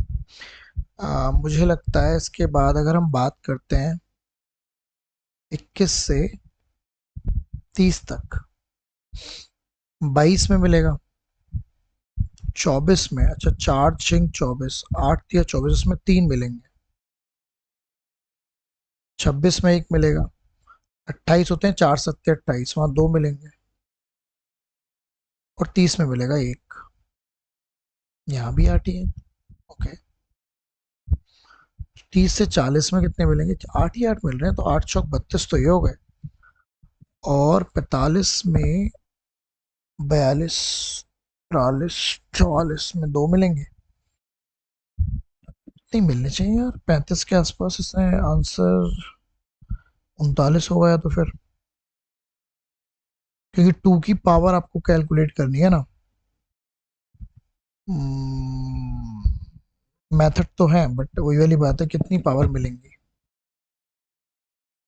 मुझे लगता है इसके बाद अगर हम बात करते हैं 21 से 30 तक, 22 में मिलेगा, 24 में, अच्छा 4 6 24, 8 या 24, इसमें 3 मिलेंगे, 26 में 1 मिलेगा, 28 होते हैं 4 7 28, वहां 2 मिलेंगे, और 30 में मिलेगा 1, यहाँ भी 8 ही है। ओके, 30 से 40 में कितने मिलेंगे? 8 ही 8 मिल रहे हैं, तो 8 चौक 32, तो ये हो गए। और 45 में 42, 43, 44 में 2 मिलेंगे, नहीं मिलने चाहिए यार, 35 के आसपास इसमें आंसर 39 हो गया। तो फिर, क्योंकि 2 की पावर आपको कैलकुलेट करनी है ना। मेथड तो है, बट वही वाली बात है, कितनी पावर मिलेंगी,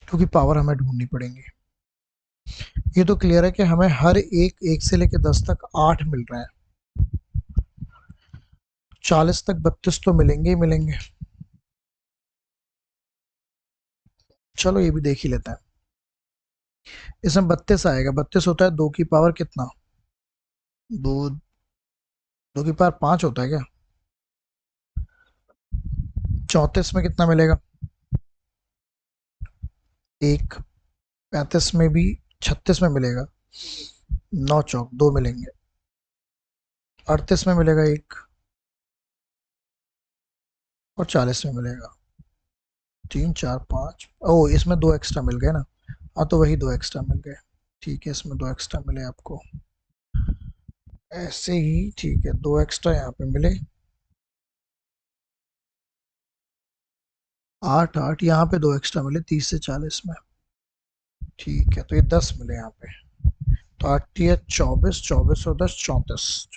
क्योंकि पावर हमें ढूंढनी पड़ेंगी। ये तो क्लियर है कि हमें हर एक 1 से लेकर 10 तक 8 मिल रहे हैं, 40 तक 32 तो मिलेंगे ही मिलेंगे। चलो ये भी देख ही लेते हैं। इसमें 32 आएगा, 32 होता है 2 की पावर कितना, 2 की पावर 5 होता है क्या? 34 में कितना मिलेगा, 1। 35 में भी, 36 में मिलेगा, 9 चौक 2 मिलेंगे, 38 में मिलेगा 1, और 40 में मिलेगा 3 4 5। ओ इसमें 2 एक्स्ट्रा मिल गए ना, हाँ तो वही 2 एक्स्ट्रा मिल गए। ठीक है, इसमें 2 एक्स्ट्रा मिले आपको, ऐसे ही ठीक है, 2 एक्स्ट्रा यहाँ पे मिले, 8 8 यहाँ पे 2 एक्स्ट्रा मिले 30 से 40 में। ठीक है, तो ये 10 मिले यहाँ पे, तो 8 या 24, 24 और 10 34,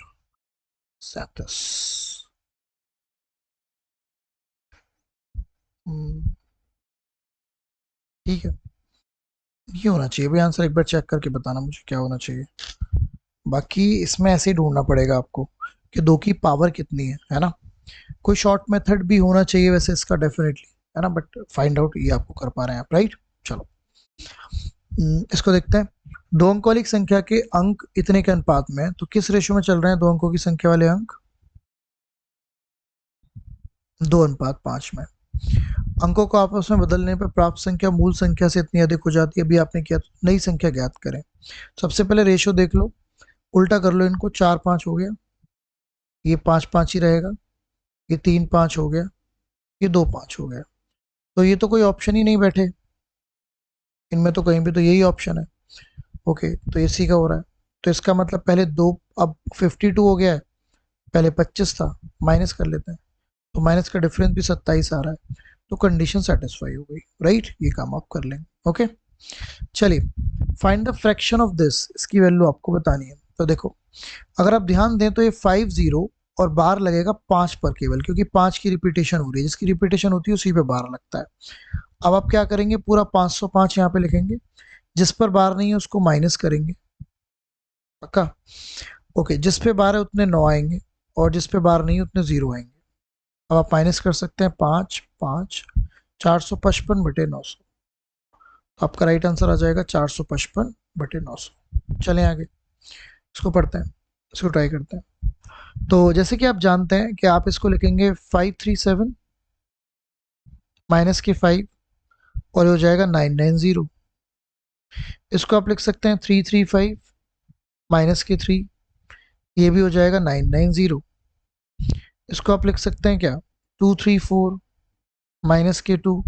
37। ठीक है, ये होना चाहिए भाई आंसर, एक बार चेक करके बताना मुझे क्या होना चाहिए। बाकी इसमें ऐसे ही ढूंढना पड़ेगा आपको कि 2 की पावर कितनी है ना। कोई शॉर्ट मेथड भी होना चाहिए वैसे इसका डेफिनेटली, है ना, बट फाइंड आउट ये आपको कर पा रहे हैं आप, राइट। चलो इसको देखते हैं। दो अंक वाली संख्या के अंक इतने के अनुपात में, तो किस रेशियो में चल रहे हैं दो अंकों की संख्या वाले अंक, 2:5 में। अंकों को आपस में बदलने पर प्राप्त संख्या मूल संख्या से इतनी अधिक हो जाती है, अभी आपने किया, तो नई संख्या ज्ञात करें। सबसे पहले रेशियो देख लो, उल्टा कर लो इनको, 4 5 हो गया, ये 5 5 ही रहेगा, ये 3 5 हो गया, ये 2 5 हो गया, तो ये तो कोई ऑप्शन ही नहीं बैठे इनमें, तो कहीं भी तो यही ऑप्शन है। ओके, तो ये सी का हो रहा है, तो इसका मतलब पहले दो, अब 52 हो गया है, पहले 25 था, माइनस कर लेते हैं, तो माइनस का डिफरेंस भी 27 आ रहा है, तो कंडीशन सेटिस्फाई हो गई, राइट। ये काम आप कर लेंगे। ओके, चलिए find the fraction of this, इसकी वैल्यू आपको बतानी है। तो देखो, अगर आप ध्यान दें तो ये 50 और बार लगेगा 5 पर केवल, क्योंकि 5 की रिपीटेशन हो रही है, जिसकी रिपीटेशन होती है उसी पे बार लगता है। अब आप क्या करेंगे, पूरा 505 यहाँ पे लिखेंगे, जिस पर बार नहीं है उसको माइनस करेंगे, पक्का। ओके, जिस पे बार है उतने 9 आएंगे, और जिस पे बार नहीं है उतने 0 आएंगे। अब आप माइनस कर सकते हैं, 5 5, 455/900, तो आपका राइट आंसर आ जाएगा 455/900। चलें आगे, इसको पढ़ते हैं, इसको ट्राई करते हैं। तो जैसे कि आप जानते हैं कि आप इसको लिखेंगे 537 माइनस के 5, और ये हो जाएगा 990। इसको आप लिख सकते हैं 335 माइनस के 3, ये भी हो जाएगा 990। इसको आप लिख सकते हैं क्या, 234 माइनस के 2,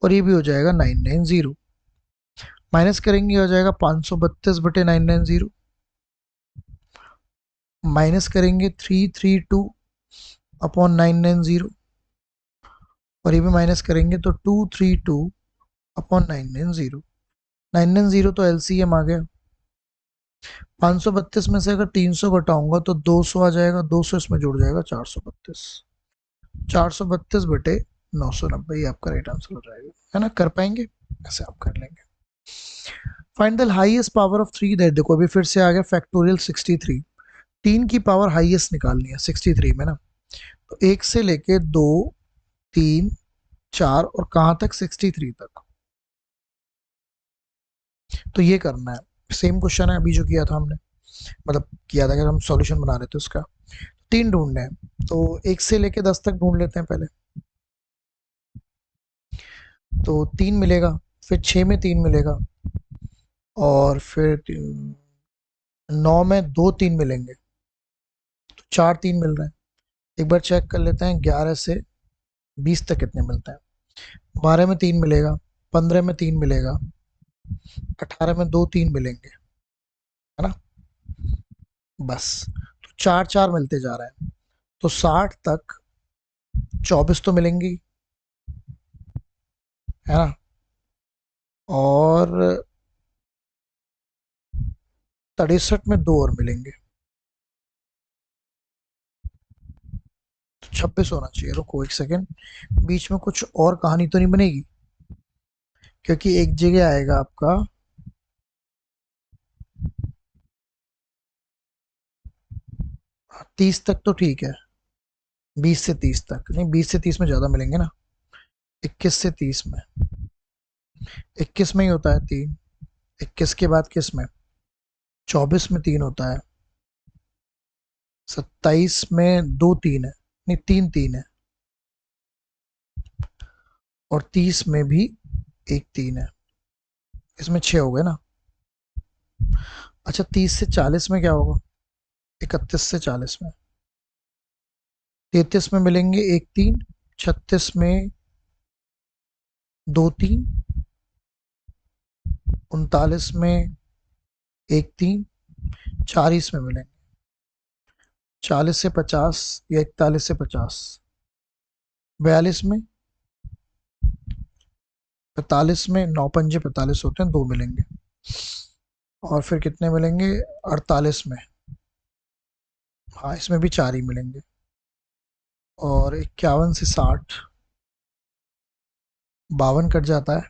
और ये भी हो जाएगा 990। माइनस करेंगे हो जाएगा 532/990, माइनस करेंगे 332/990, और ये भी माइनस करेंगे तो 232/990। 990 तो एलसीएम आ गया, 532 में से अगर 300 घटाऊंगा तो 200 आ जाएगा, 200 इसमें जुड़ जाएगा, 432, 432/990, ये आपका राइट आंसर हो जाएगा, है ना। कर पाएंगे, ऐसे आप कर लेंगे। Find the highest power of 3 that, देखो अभी फिर से आ गया फैक्टोरियल 63, 3 की पावर हाईएस्ट निकालनी है 63 में ना, तो 1 से लेके 2 3 4 और कहाँ तक, 63 तक, तो ये करना है। सेम क्वेश्चन है अभी जो किया था हमने, मतलब किया था कि हम सॉल्यूशन बना रहे थे उसका। 3 ढूंढने हैं, तो 1 से लेके 10 तक ढूंढ लेते हैं पहले, तो 3 मिलेगा, फिर 6 में 3 मिलेगा, और फिर 9 में 2 3 मिलेंगे, तो 4 3 मिल रहे हैं। एक बार चेक कर लेते हैं 11 से 20 तक कितने मिलते हैं। 12 में 3 मिलेगा, 15 में 3 मिलेगा, 18 में 2 3 मिलेंगे, है ना, बस। तो 4 4 मिलते जा रहे हैं, तो 60 तक 24 तो मिलेंगी, है ना, और 63 में 2 और मिलेंगे, तो 26 होना चाहिए। रुको एक सेकेंड, बीच में कुछ और कहानी तो नहीं बनेगी, क्योंकि एक जगह आएगा आपका 30 तक, तो ठीक है, 20 से 30 तक नहीं, 20 से 30 में ज़्यादा मिलेंगे ना, 21 से 30 में, 21 में ही होता है 3, 21 के बाद किस में, 24 में 3 होता है, 27 में 2 3 है, नहीं 3 3 है, और 30 में भी 1 3 है, इसमें 6 हो गए ना। अच्छा 30 से 40 में क्या होगा, 31 से 40 में, 33 में मिलेंगे 1 3, 36 में 2 3, 39 में 1 3, 40 में मिलेंगे 40 से 50 या 41 से 50, 42 में, 45 में, 9 पंजे 45 होते हैं, 2 मिलेंगे, और फिर कितने मिलेंगे 48 में, हाँ इसमें भी 4 ही मिलेंगे, और 51 से 60, 52 कट जाता है,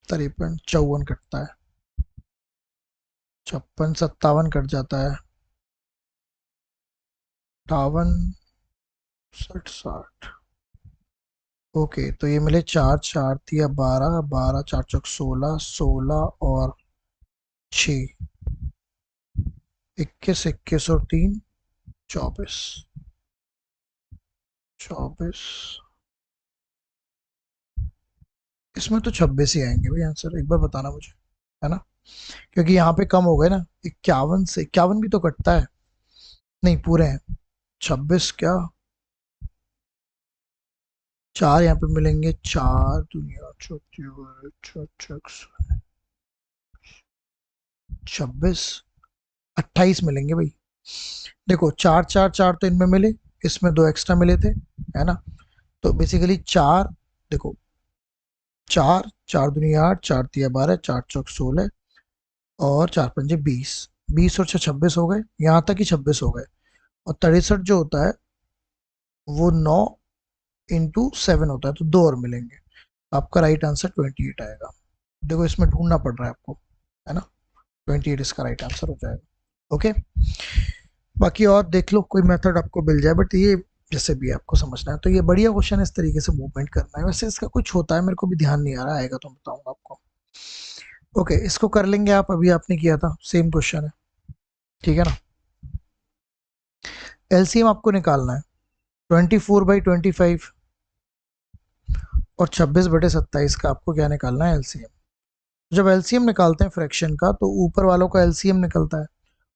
53 54 कटता है, 56 57 कट जाता है, 58 60 60। ओके तो ये मिले 4 4 दिया 12, 12 4 चौक 16, 16 और 6, 21 21 और 3 24, 24, इसमें तो 26 ही आएंगे भाई आंसर, एक बार बताना मुझे, है ना, क्योंकि यहाँ पे कम हो गए ना, 51 से 51 भी तो कटता है, नहीं पूरे हैं, 26 क्या, 4 यहाँ पे मिलेंगे, 4 दुनिया 26, 28 मिलेंगे भाई। देखो 4 4 4 तो इनमें मिले, इसमें 2 एक्स्ट्रा मिले थे, है ना, तो बेसिकली 4, देखो 4 4 दुनिया 8, 4 तिया 12, 4 चौक 16, और 4 पंजे 20, 20 और 6 26 हो गए, यहाँ तक ही 26 हो गए, और 63 जो होता है वो 9 इंटू 7 होता है, तो 2 और मिलेंगे, आपका राइट आंसर 28 आएगा। देखो इसमें ढूंढना पड़ रहा है आपको, है ना, 28 इसका राइट आंसर हो जाएगा। ओके, बाकी और देख लो कोई मेथड आपको मिल जाए, बट ये जैसे भी आपको समझना है, तो ये बढ़िया क्वेश्चन है, इस तरीके से मूवमेंट करना है, वैसे इसका कुछ होता है मेरे को भी ध्यान नहीं आ रहा, आएगा तो बताऊंगा आपको। ओके इसको कर लेंगे आप, अभी आपने किया था सेम क्वेश्चन है, ठीक है ना। एलसीएम आपको निकालना है, 24/25 और 26/27 का आपको क्या निकालना है, एलसीएम। जब एलसीएम निकालते हैं फ्रैक्शन का, तो ऊपर वालों का एलसीएम निकलता है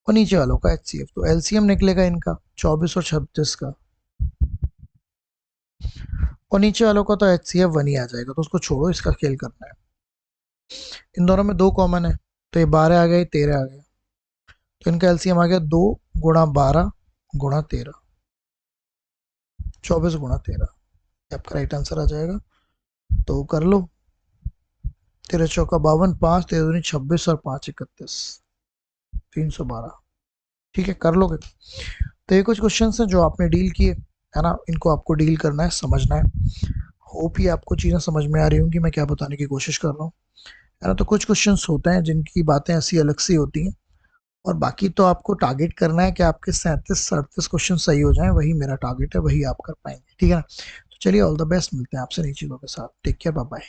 और नीचे वालों का एचसीएफ, तो एलसीएम निकलेगा इनका 24 और 36 का, और नीचे वालों का तो एचसीएफ 1 ही आ जाएगा, तो उसको छोड़ो, इसका खेल करना है। इन दोनों में 2 कॉमन है, तो ये 12 आ गया, 13 आ गया, तो इनका एलसीएम आ गया 2 गुणा 12 गुणा 13, 24 गुणा 13, आपका राइट आंसर आ जाएगा। तो कर लो, 13 चौका 52, 5 13 दूनी 26 और 5 31, 312, ठीक है कर लोगे। तो ये कुछ क्वेश्चन हैं जो आपने डील किए, है ना, इनको आपको डील करना है, समझना है। होप ही आपको चीज़ें समझ में आ रही होंगी मैं क्या बताने की कोशिश कर रहा हूँ, है ना। तो कुछ क्वेश्चंस होते हैं जिनकी बातें ऐसी अलग सी होती हैं, और बाकी तो आपको टारगेट करना है कि आपके 37 38 क्वेश्चन सही हो जाएं, वही मेरा टारगेट है, वही आप कर पाएंगे, ठीक है ना। तो चलिए ऑल द बेस्ट, मिलते हैं आपसे नई चीज़ों के साथ, टेक केयर, बाय बाय।